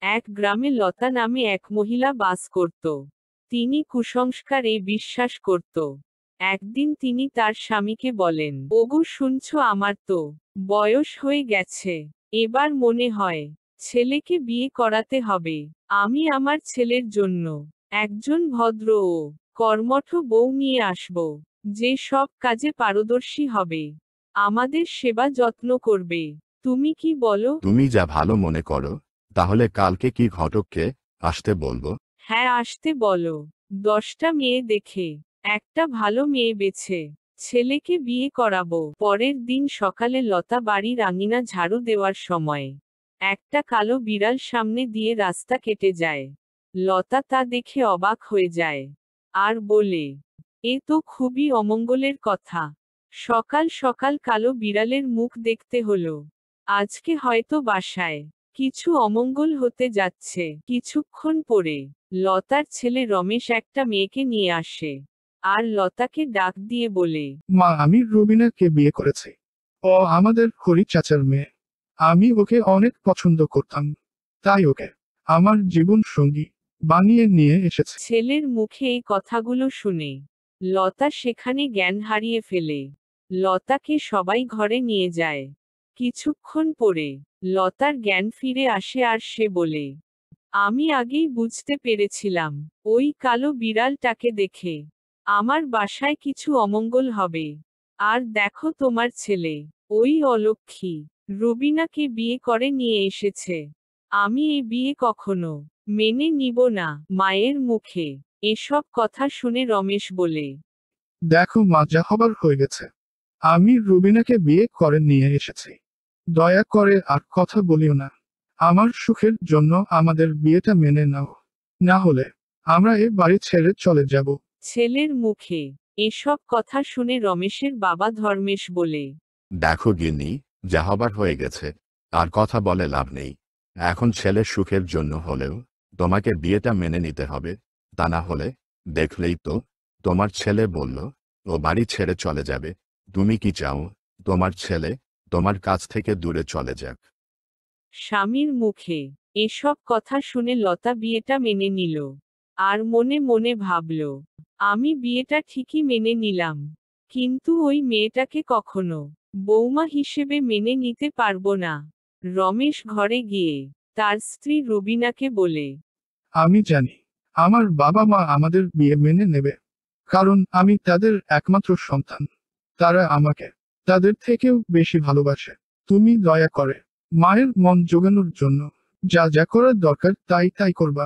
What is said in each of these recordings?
এক গ্রামে লতা নামে এক মহিলা বাস করত। তিনি কুসংস্কারে বিশ্বাস করত। একদিন তিনি তার স্বামীকে বলেন, ওগো শুনছো, আমার তো বয়স হয়ে গেছে। এবার মনে হয় ছেলেকে বিয়ে করাতে হবে। আমি আমার ছেলের জন্য একজন ভদ্র ও কর্মঠ বউ নিয়ে আসব, যে সব কাজে পারদর্শী হবে, আমাদের সেবা যত্ন করবে। তুমি কি বলো? তুমি যা ভালো মনে করো। তাহলে কালকে কি ঘটককে আসতে বলবো? হ্যাঁ, আসতে বলো। 10টা মেয়ে দেখে একটা ভালো মেয়ে বেছে ছেলেকে বিয়ে করাবো। পরের দিন সকালে লতা বাড়ির আঙিনা ঝাড়ু দেওয়ার সময় একটা কালো বিড়াল সামনে দিয়ে রাস্তা কেটে যায়। লতা তা দেখে অবাক হয়ে যায় আর বলে, এ তো খুবই অমঙ্গলের কথা। সকাল সকাল কালো বিড়ালের মুখ দেখতে হলো। আজকে হয়তো বাসায় কিছু অমঙ্গল হতে যাচ্ছে। কিছুক্ষণ পরে লতার ছেলে রমেশ একটা মেয়েকে নিয়ে আসে আর লতাকে ডাক দিয়ে বলে, মা, আমি রুবিনাকে বিয়ে করেছি। ও আমাদের হরি চাচার মেয়ে। আমি ওকে অনেক পছন্দ করতাম, তাই ওকে আমার জীবন সঙ্গী বানিয়ে নিয়ে এসেছি। ছেলের মুখে এই কথাগুলো শুনে লতা সেখানে জ্ঞান হারিয়ে ফেলে। লতাকে সবাই ঘরে নিয়ে যায়। কিছুক্ষণ পরে লতার জ্ঞান ফিরে আসে আর সে বলে, আমি আগেই বুঝতে পেরেছিলাম ওই কালো বিড়ালটাকে দেখে আমার বাসায় কিছু অমঙ্গল হবে। আর দেখো, তোমার ছেলে ওই অলক্ষী রুবিনাকে বিয়ে করে নিয়ে এসেছে। আমি এই বিয়ে কখনো মেনে নিব না। মায়ের মুখে এসব কথা শুনে রমেশ বলে, দেখো মা, যা হবার হয়ে গেছে। আমি রুবিনাকে বিয়ে করে নিয়ে এসেছি। দয়া করে আর কথা বলিও না। আমার সুখের জন্য আমাদের বিয়েটা মেনে নাও, না হলে আমরা এ বাড়ি ছেড়ে চলে যাব। ছেলের মুখে এসব কথা শুনে রমেশের বাবা ধর্মেশ বলে, দেখো গিন্নি, যা হবার হয়ে গেছে, আর কথা বলে লাভ নেই। এখন ছেলের সুখের জন্য হলেও তোমাকে বিয়েটা মেনে নিতে হবে। তা না হলে, দেখলেই তো, তোমার ছেলে বলল ও বাড়ি ছেড়ে চলে যাবে। তুমি কি চাও তোমার ছেলে তোমার কাছ থেকে দূরে চলে যাক? স্বামীর মুখে এসব কথা শুনে লতা বিয়েটা মেনে নিল আর মনে মনে ভাবল, আমি বিয়েটা ঠিকই মেনে নিলাম, কিন্তু ওই মেয়েটাকে কখনো বৌমা হিসেবে মেনে নিতে পারবো না। রমেশ ঘরে গিয়ে তার স্ত্রী রুবিনাকে বলে, আমি জানি আমার বাবা মা আমাদের বিয়ে মেনে নেবে, কারণ আমি তাদের একমাত্র সন্তান। তারা আমাকে তাদের থেকেও বেশি ভালোবাসে। তুমি দয়া করে মায়ের মন জোগানোর জন্য যা যা করার দরকার তাই তাই করবা।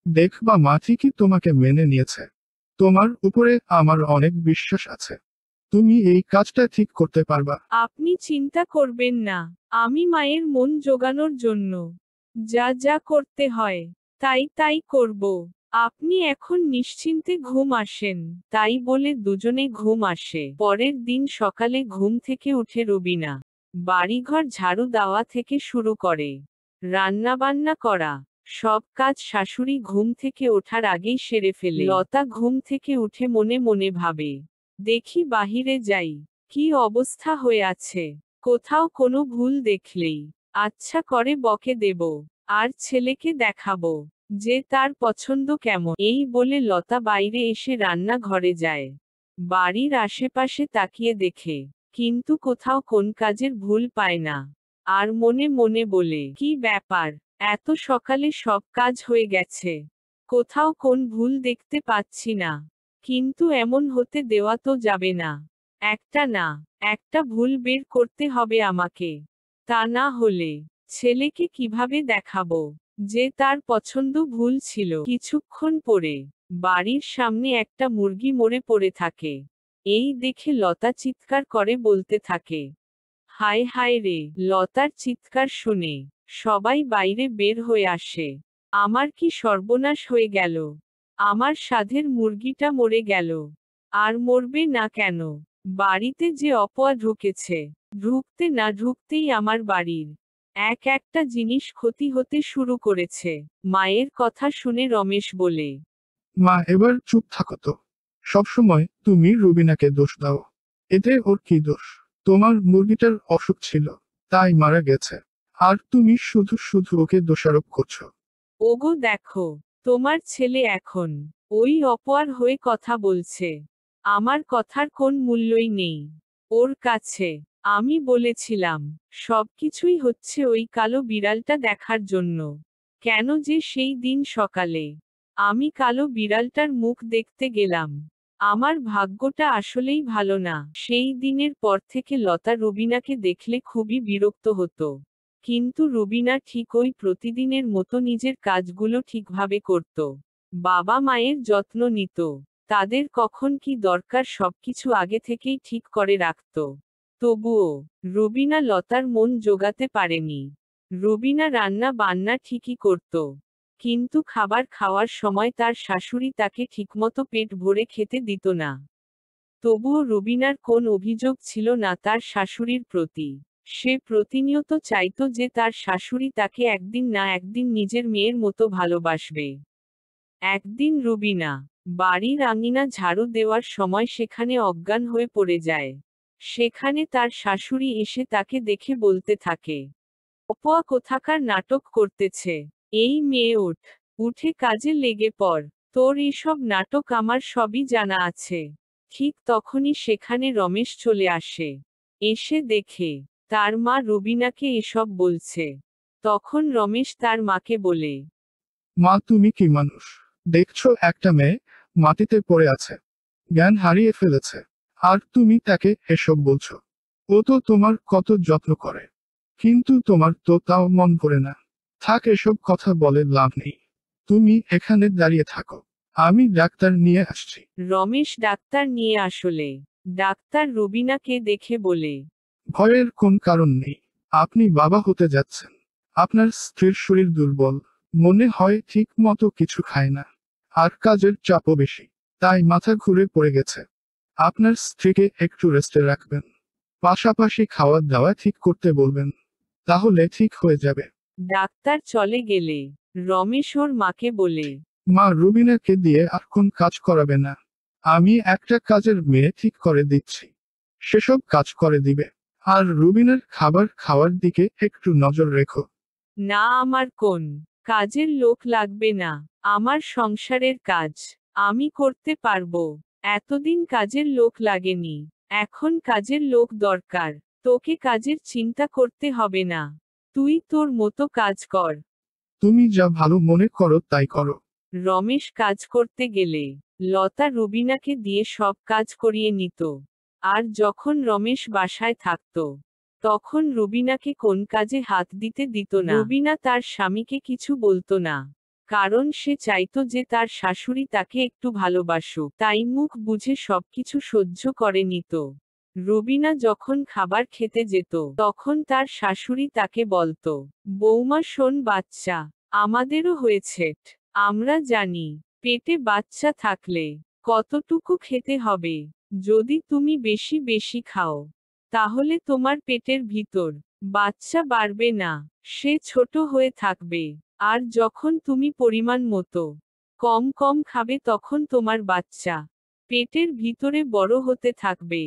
দেখবা মা ঠিকই তোমাকে মেনে নিয়েছে। তোমার উপরে আমার অনেক বিশ্বাস আছে। তুমি এই কাজটা ঠিক করতে পারবা। আপনি চিন্তা করবেন না, আমি মায়ের মন জোগানোর জন্য যা যা করতে হয় তাই তাই করব। আপনি এখন নিশ্চিন্তে ঘুম আসেন। তাই বলে দুজনে ঘুম আসে। পরের দিন সকালে ঘুম থেকে উঠে রুবিনা বাড়িঘর ঝাড়ু দেওয়া থেকে শুরু করে রান্নাবান্না করা সব কাজ শাশুড়ি ঘুম থেকে ওঠার আগেই সেরে ফেলে। লতা ঘুম থেকে উঠে মনে মনে ভাবে, দেখি বাহিরে যাই, কি অবস্থা হয়ে আছে। কোথাও কোনো ভুল দেখলেই আচ্ছা করে বকে দেব, আর ছেলেকে দেখাবো যে তার পছন্দ কেমন। এই বলে লতা বাইরে এসে রান্নাঘরে যায়। বাড়ির আশেপাশে তাকিয়ে দেখে, কিন্তু কোথাও কোন কাজের ভুল পায় না। আর মনে মনে বলে, কি ব্যাপার, এত সকালে সব কাজ হয়ে গেছে, কোথাও কোন ভুল দেখতে পাচ্ছি না। কিন্তু এমন হতে দেওয়া তো যাবে না। একটা ভুল বের করতে হবে আমাকে। তা না হলে ছেলেকে কিভাবে দেখাবো যে তার পছন্দ ভুল ছিল। কিছুক্ষণ পরে বাড়ির সামনে একটা মুরগি মরে পড়ে থাকে। এই দেখে লতা চিৎকার করে বলতে থাকে, হায় হায় রে। লতার চিৎকার শুনে সবাই বাইরে বের হয়ে আসে। আমার কি সর্বনাশ হয়ে গেল, আমার সাধের মুরগিটা মরে গেল। আর মরবে না কেন, বাড়িতে যে অপয়া ঢুকেছে, ঢুকতে না ঢুকতেই আমার বাড়ির একটা জিনিস ক্ষতি হতে শুরু করেছে। মায়ের কথা শুনে রমেশ বলে, মা, এবার চুপ থাকো তো। সবসময় তুমি রুবিনাকে দোষ দাও। এতে ওর কি দোষ? তোমার মুরগিটার অসুখ ছিল, তাই মারা গেছে। আর তুমি শুধু শুধু ওকে দোষারোপ করছো। ওগো দেখো, তোমার ছেলে এখন ওই অপয়ার হয়ে কথা বলছে। আমার কথার কোন মূল্যই নেই ওর কাছে। আমি বলেছিলাম, সবকিছুই হচ্ছে ওই কালো বিড়ালটা দেখার জন্য। কেন যে সেই দিন সকালে আমি কালো বিড়ালটার মুখ দেখতে গেলাম। আমার ভাগ্যটা আসলেই ভালো না। সেই দিনের পর থেকে লতা রুবিনাকে দেখলে খুবই বিরক্ত হতো। কিন্তু রুবিনা ঠিক ওই প্রতিদিনের মতো নিজের কাজগুলো ঠিকভাবে করত। বাবা মায়ের যত্ন নিত। তাদের কখন কি দরকার সবকিছু আগে থেকেই ঠিক করে রাখত। তবুও রুবিনা লতার মন জোগাতে পারেনি। রুবিনা রান্না বান্না ঠিকই করত। কিন্তু খাবার খাওয়ার সময় তার শাশুড়ি তাকে ঠিকমতো পেট ভরে খেতে দিত না। তবুও রুবিনার কোন অভিযোগ ছিল না তার শাশুড়ির প্রতি। সে প্রতিনিয়ত চাইতো যে তার শাশুড়ি তাকে একদিন না একদিন নিজের মেয়ের মতো ভালোবাসবে। একদিন রুবিনা বাড়ির আঙিনা ঝাড়ু দেওয়ার সময় সেখানে অজ্ঞান হয়ে পড়ে যায়। সেখানে তার শাশুড়ি এসে তাকে দেখে বলতে থাকে, অপয়া কোথাকার নাটক করতেছে। এই মেয়ে ওঠ, উঠে কাজে লেগে পড়। তোর এসব নাটক আমার সবই জানা আছে। ঠিক তখনই সেখানে রমেশ চলে আসে। এসে দেখে তার মা রুবিনাকে এসব বলছে। তখন রমেশ তার মাকে বলে, মা তুমি কি মানুষ? দেখছো একটা মেয়ে মাটিতে পড়ে আছে, জ্ঞান হারিয়ে ফেলেছে, আর তুমি তাকে এসব বলছো? ও তো তোমার কত যত্ন করে, কিন্তু তোমার তো তাও মন ভরে না। থাক, এসব কথা বলে লাভ নেই। তুমি এখানে দাঁড়িয়ে থাকো, আমি ডাক্তার নিয়ে আসছি। রমেশ ডাক্তার নিয়ে আসলে ডাক্তার রুবিনাকে দেখে বলে, ভয়ের কোন কারণ নেই। আপনি বাবা হতে যাচ্ছেন। আপনার স্ত্রীর শরীর দুর্বল, মনে হয় ঠিক মতো কিছু খায় না, আর কাজের চাপও বেশি, তাই মাথা ঘুরে পড়ে গেছে। আপনার স্ত্রীকে একটু রেস্টে রাখবেন, পাশাপাশি খাওয়া দাওয়া ঠিক করতে বলবেন, তাহলে ঠিক হয়ে যাবে। ডাক্তার চলে গেলে রমেশ ওর মাকে বলে, মা রুবিনাকে দিয়ে আর কোন কাজ করাবে না। আমি একটা কাজের মেয়ে ঠিক করে দিচ্ছি, সেসব কাজ করে দিবে। আর রুবিনার খাবার খাওয়ার দিকে একটু নজর রেখো। না, আমার কোন কাজের লোক লাগবে না। আমার সংসারের কাজ আমি করতে পারবো। এতদিন কাজের লোক লাগেনি, এখন কাজের লোক দরকার। তোকে কাজের চিন্তা করতে হবে না, তুই তোর মতো কাজ কর। তুমি যা ভালো মনে করো তাই করো। রমেশ কাজ করতে গেলে লতা রুবিনাকে দিয়ে সব কাজ করিয়ে নিত। আর যখন রমেশ বাসায় থাকতো, তখন রুবিনাকে কোন কাজে হাত দিতে দিত না। রুবিনা তার স্বামীকে কিছু বলতো না, কারণ সে চাইতো যে তার শাশুড়ি তাকে একটু ভালোবাসুক। তাই মুখ বুঝে সবকিছু সহ্য করে নিত। রুবিনা যখন খাবার খেতে যেত, তখন তার শাশুড়ি তাকে বলতো, বৌমা শোন বাচ্চা, আমাদেরও হয়েছে। আমরা জানি পেটে বাচ্চা থাকলে কতটুকু খেতে হবে। যদি তুমি বেশি বেশি খাও, তাহলে তোমার পেটের ভিতর বাচ্চা বাড়বে না, সে ছোট হয়ে থাকবে। আর যখন তুমি পরিমাণ মতো কম কম খাবে তখন তোমার বাচ্চা পেটের ভিতরে বড় হতে থাকবে।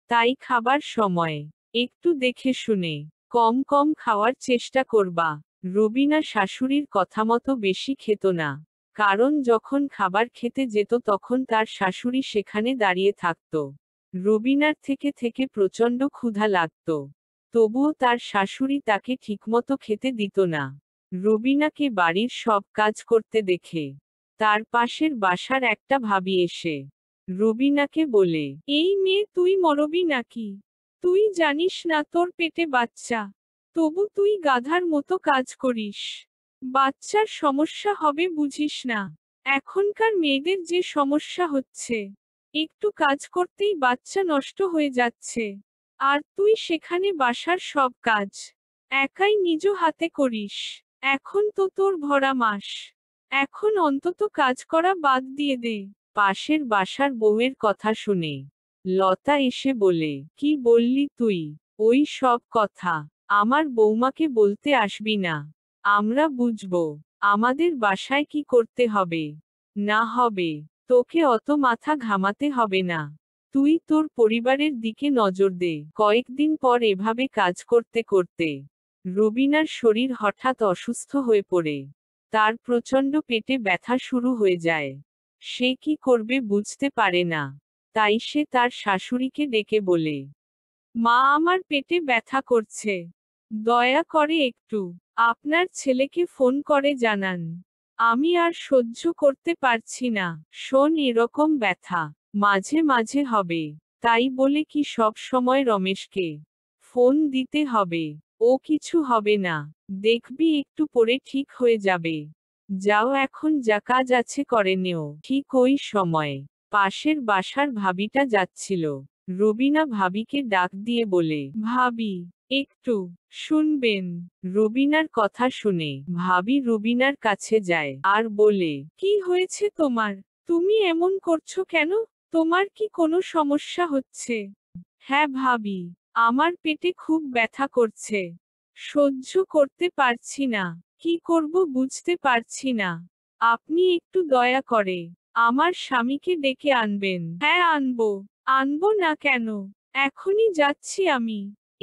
তাই খাবার সময় একটু দেখে শুনে কম কম খাওয়ার চেষ্টা করবা। রুবিনা শাশুড়ির কথামতো বেশি খেত না, কারণ যখন খাবার খেতে যেত তখন তার শাশুড়ি সেখানে দাঁড়িয়ে থাকত। রুবিনার থেকে থেকে প্রচণ্ড ক্ষুধা লাগত, তবুও তার শাশুড়ি তাকে ঠিকমতো খেতে দিত না। রুবিনাকে বাড়ির সব কাজ করতে দেখে তার পাশের বাসার একটা ভাবি এসে রুবিনাকে বলে, এই মেয়ে তুই মরবি নাকি? তুই জানিস না তোর পেটে বাচ্চা, তবু তুই গাধার মতো কাজ করিস। বাচ্চার সমস্যা হবে বুঝিস না? এখনকার মেয়েদের যে সমস্যা হচ্ছে, একটু কাজ করতেই বাচ্চা নষ্ট হয়ে যাচ্ছে। আর তুই সেখানে বাসার সব কাজ একাই নিজ হাতে করিস। এখন তো তোর ভরা মাস, এখন অন্তত কাজ করা বাদ দিয়ে দে। পাশের বাসার বউয়ের কথা শুনে লতা এসে বলে, কি বললি তুই? ওই সব কথা আমার বৌমাকে বলতে আসবি না। আমরা বুঝবো আমাদের বাসায় কি করতে হবে না হবে। তোকে অত মাথা ঘামাতে হবে না। তুই তোর পরিবারের দিকে নজর দে। কয়েকদিন পর এভাবে কাজ করতে করতে রুবিনার শরীর হঠাৎ অসুস্থ হয়ে পড়ে। তার প্রচণ্ড পেটে ব্যথা শুরু হয়ে যায়। সে কি করবে বুঝতে পারে না। তাই সে তার শাশুড়িকে ডেকে বলে, মা আমার পেটে ব্যথা করছে, দয়া করে একটু আপনার ছেলেকে ফোন করে জানান, আমি আর সহ্য করতে পারছি না। শোন, এরকম ব্যথা মাঝে মাঝে হবে, তাই বলে কি সব সময় রমেশকে ফোন দিতে হবে? ও কিছু হবে না, দেখবি একটু পরে ঠিক হয়ে যাবে। যাও এখন, যা কাজ আছে করে নেও। ঠিক ওই সময় পাশের বাসার ভাবিটা যাচ্ছিল। রবিনা ভাবিকে ডাক দিয়ে বলে, ভাবি একটু শুনবেন? রবিনার কথা শুনে ভাবি রবিনার কাছে যায় আর বলে, কি হয়েছে তোমার? তুমি এমন করছো কেন? তোমার কি কোনো সমস্যা হচ্ছে? হ্যাঁ ভাবি, আমার পেটে খুব ব্যথা করছে, সহ্য করতে পারছি না, কি করব বুঝতে পারছি না। আপনি একটু দয়া করে আমার স্বামীকে ডেকে আনবেন। হ্যাঁ আনবো, আনবো না কেন, এখনই যাচ্ছি আমি।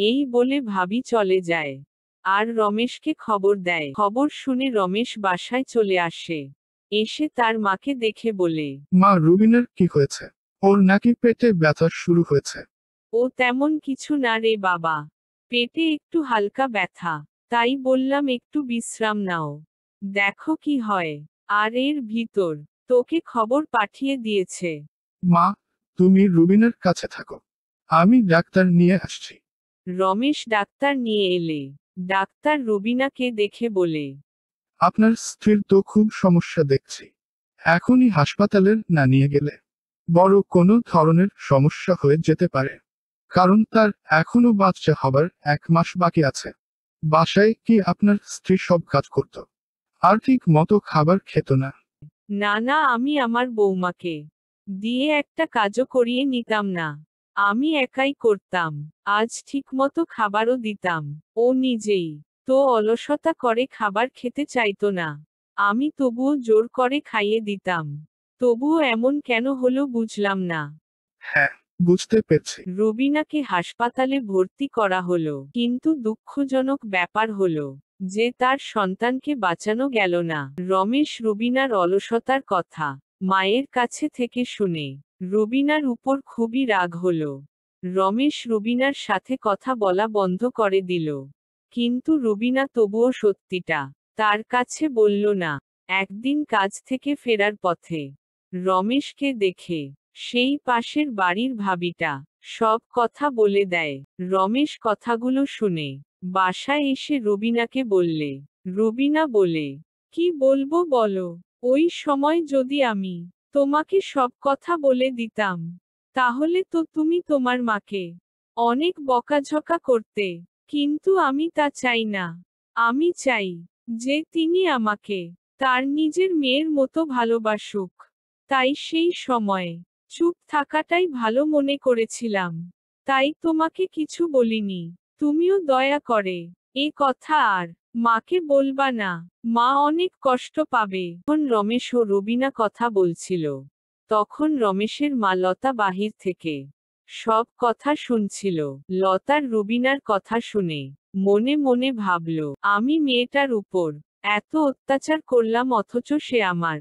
এই বলে ভাবি চলে যায় আর রমেশকে খবর দেয়। খবর শুনে রমেশ বাসায় চলে আসে। এসে তার মাকে দেখে বলে, মা, রুবিনের কি হয়েছে? ওর নাকি পেটে ব্যথা শুরু হয়েছে? ও তেমন কিছু না রে বাবা, পেটে একটু হালকা ব্যথা, তাই বললাম একটু বিশ্রাম নাও, দেখো কি হয়। আর এর ভিতর তোকে খবর পাঠিয়ে দিয়েছে। মা, তুমি রুবিনের কাছে থাকো, আমি ডাক্তার নিয়ে আসছি। রমেশ ডাক্তার নিয়ে এলে ডাক্তার রবিনাকে দেখে বলে, আপনার স্ত্রীর তো খুব সমস্যা দেখছি, এখনই হাসপাতালে না নিয়ে গেলে বড় কোনো ধরনের সমস্যা হয়ে যেতে পারে, কারণ তার এখনো বাচ্চা হবার 1 মাস বাকি আছে। বাসায় কি আপনার স্ত্রী সব কাজ করত, আর ঠিক মতো খাবার খেত না? না না, আমি আমার বৌমাকে দিয়ে একটা কাজও করিয়ে নিতাম না, আমি একাই করতাম। আজ ঠিকমতো খাবারও দিতাম, ও নিজেই তো অলসতা করে খাবার খেতে চাইতো না, আমি তবুও জোর করে খাইয়ে দিতাম। তবুও এমন কেন হলো বুঝলাম না। হ্যাঁ, বুঝতে পেরেছি। রবিনাকে হাসপাতালে ভর্তি করা হলো, কিন্তু দুঃখজনক ব্যাপার হলো যে তার সন্তানকে বাঁচানো গেল না। রমেশ রবিনার অলসতার কথা মায়ের কাছে থেকে শুনে রবিনার উপর খুবই রাগ হলো। রমেশ রবিনার সাথে কথা বলা বন্ধ করে দিল। কিন্তু রবিনা তবুও সত্যিটা তার কাছে বলল না। একদিন কাজ থেকে ফেরার পথে রমেশকে দেখে সেই পাশের বাড়ির ভাবিটা সব কথা বলে দেয়। রমেশ কথাগুলো শুনে বাসায় এসে রবিনাকে বললে। রবিনা বলে, কি বলবো বলো, ওই সময় যদি আমি তোমাকে সব কথা বলে দিতাম, তাহলে তো তুমি তোমার মাকে অনেক বকাঝকা করতে। কিন্তু আমি তা চাই না, আমি চাই যে তিনি আমাকে তার নিজের মেয়ের মতো ভালোবাসুক। তাই সেই সময়ে চুপ থাকাটাই ভালো মনে করেছিলাম, তাই তোমাকে কিছু বলিনি। তুমিও দয়া করে এ কথা আর মাকে বলবা না, মা অনেক কষ্ট পাবে। যখন রমেশ ও রবিনা কথা বলছিল, তখন রমেশের মা লতা বাহির থেকে সব কথা শুনছিল। লতার রবিনার কথা শুনে মনে মনে ভাবল, আমি মেয়েটার উপর এত অত্যাচার করলাম অথচ সে আমার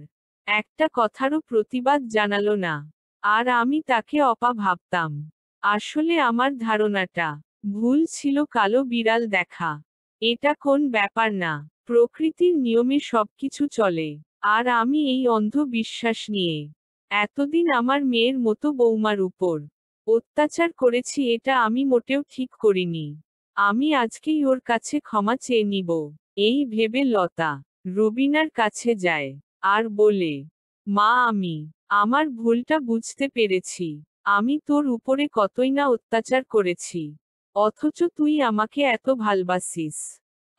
একটা কথারও প্রতিবাদ জানালো না, আর আমি তাকে অপা ভাবতাম। আসলে আমার ধারণাটা ভুল ছিল। কালো বিড়াল দেখা এটা কোন ব্যাপার না, প্রকৃতির নিয়মে সবকিছু চলে। আর আমি এই অন্ধ বিশ্বাস নিয়ে এতদিন আমার মেয়ের মতো বৌমার উপর অত্যাচার করেছি, এটা আমি মোটেও ঠিক করিনি। আমি আজকেই ওর কাছে ক্ষমা চেয়ে নিব। এই ভেবে লতা রবিনার কাছে যায় আর বলে, মা আমি আমার ভুলটা বুঝতে পেরেছি। আমি তোর উপরে কতই না অত্যাচার করেছি, অথচ তুই আমাকে এত ভালবাসিস।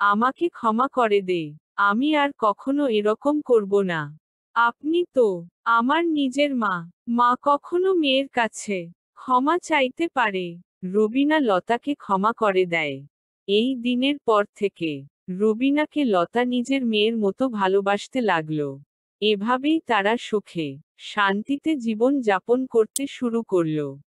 আমাকে ক্ষমা করে দে, আমি আর কখনো এরকম করব না। আপনি তো আমার নিজের মা, মা কখনো মেয়ের কাছে ক্ষমা চাইতে পারে? রবিনা লতাকে ক্ষমা করে দেয়। এই দিনের পর থেকে রবিনাকে লতা নিজের মেয়ের মতো ভালোবাসতে লাগলো। এভাবেই তারা সুখে শান্তিতে জীবন যাপন করতে শুরু করলো।